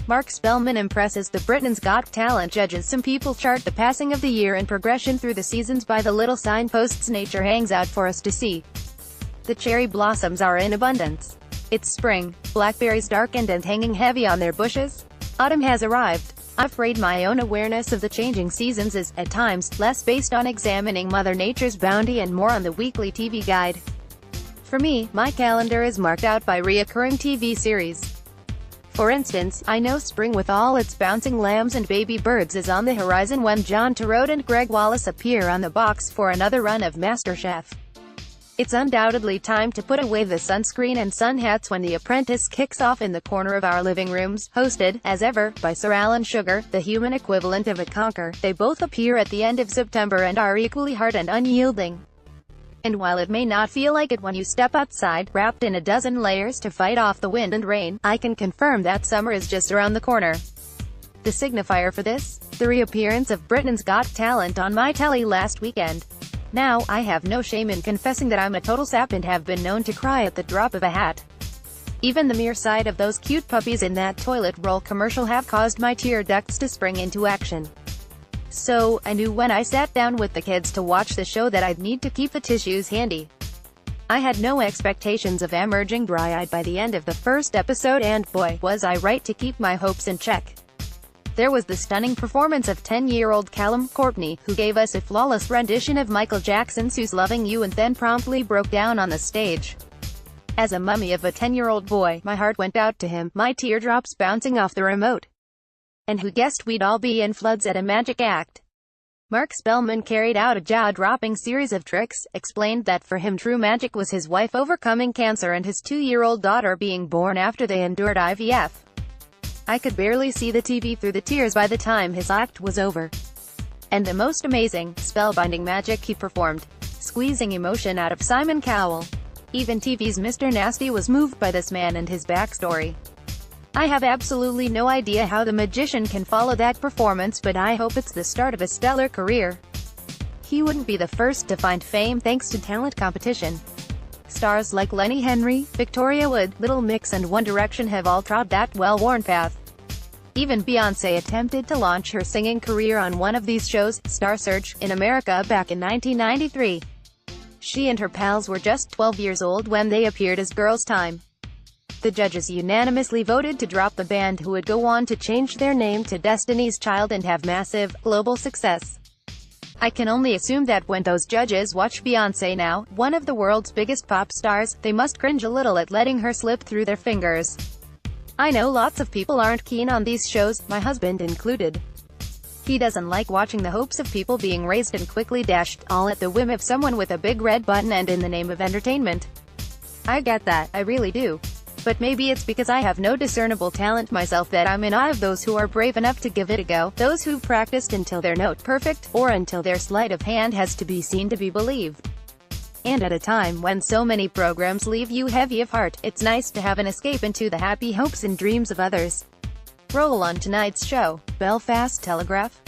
Marc Spellman impresses the Britain's Got Talent judges. Some people chart the passing of the year and progression through the seasons by the little signposts nature hangs out for us to see. The cherry blossoms are in abundance. It's spring, blackberries darkened and hanging heavy on their bushes. Autumn has arrived. I'm afraid my own awareness of the changing seasons is, at times, less based on examining Mother Nature's bounty and more on the weekly TV guide. For me, my calendar is marked out by reoccurring TV series. For instance, I know spring with all its bouncing lambs and baby birds is on the horizon when John Turturro and Greg Wallace appear on the box for another run of MasterChef. It's undoubtedly time to put away the sunscreen and sun hats when The Apprentice kicks off in the corner of our living rooms, hosted, as ever, by Sir Alan Sugar, the human equivalent of a conker. They both appear at the end of September and are equally hard and unyielding. And while it may not feel like it when you step outside, wrapped in a dozen layers to fight off the wind and rain, I can confirm that summer is just around the corner. The signifier for this? The reappearance of Britain's Got Talent on my telly last weekend. Now, I have no shame in confessing that I'm a total sap and have been known to cry at the drop of a hat. Even the mere sight of those cute puppies in that toilet roll commercial have caused my tear ducts to spring into action. So, I knew when I sat down with the kids to watch the show that I'd need to keep the tissues handy. I had no expectations of emerging dry-eyed by the end of the first episode, and boy, was I right to keep my hopes in check. There was the stunning performance of 10-year-old Callum Courtney, who gave us a flawless rendition of Michael Jackson's Who's Loving You and then promptly broke down on the stage. As a mummy of a 10-year-old boy, my heart went out to him, my teardrops bouncing off the remote. And who guessed we'd all be in floods at a magic act? Marc Spellman carried out a jaw-dropping series of tricks, explained that for him true magic was his wife overcoming cancer and his 2-year-old daughter being born after they endured IVF. I could barely see the TV through the tears by the time his act was over. And the most amazing, spellbinding magic he performed, squeezing emotion out of Simon Cowell. Even TV's Mr. Nasty was moved by this man and his backstory. I have absolutely no idea how the magician can follow that performance, but I hope it's the start of a stellar career. He wouldn't be the first to find fame thanks to talent competition. Stars like Lenny Henry, Victoria Wood, Little Mix and One Direction have all trod that well-worn path. Even Beyoncé attempted to launch her singing career on one of these shows, Star Search, in America back in 1993. She and her pals were just 12 years old when they appeared as Girls' Time. The judges unanimously voted to drop the band, who would go on to change their name to Destiny's Child and have massive, global success. I can only assume that when those judges watch Beyoncé now, one of the world's biggest pop stars, they must cringe a little at letting her slip through their fingers. I know lots of people aren't keen on these shows, my husband included. He doesn't like watching the hopes of people being raised and quickly dashed, all at the whim of someone with a big red button and in the name of entertainment. I get that, I really do. But maybe it's because I have no discernible talent myself that I'm in awe of those who are brave enough to give it a go, those who've practiced until they're note perfect, or until their sleight of hand has to be seen to be believed. And at a time when so many programs leave you heavy of heart, it's nice to have an escape into the happy hopes and dreams of others. Roll on tonight's show. Belfast Telegraph.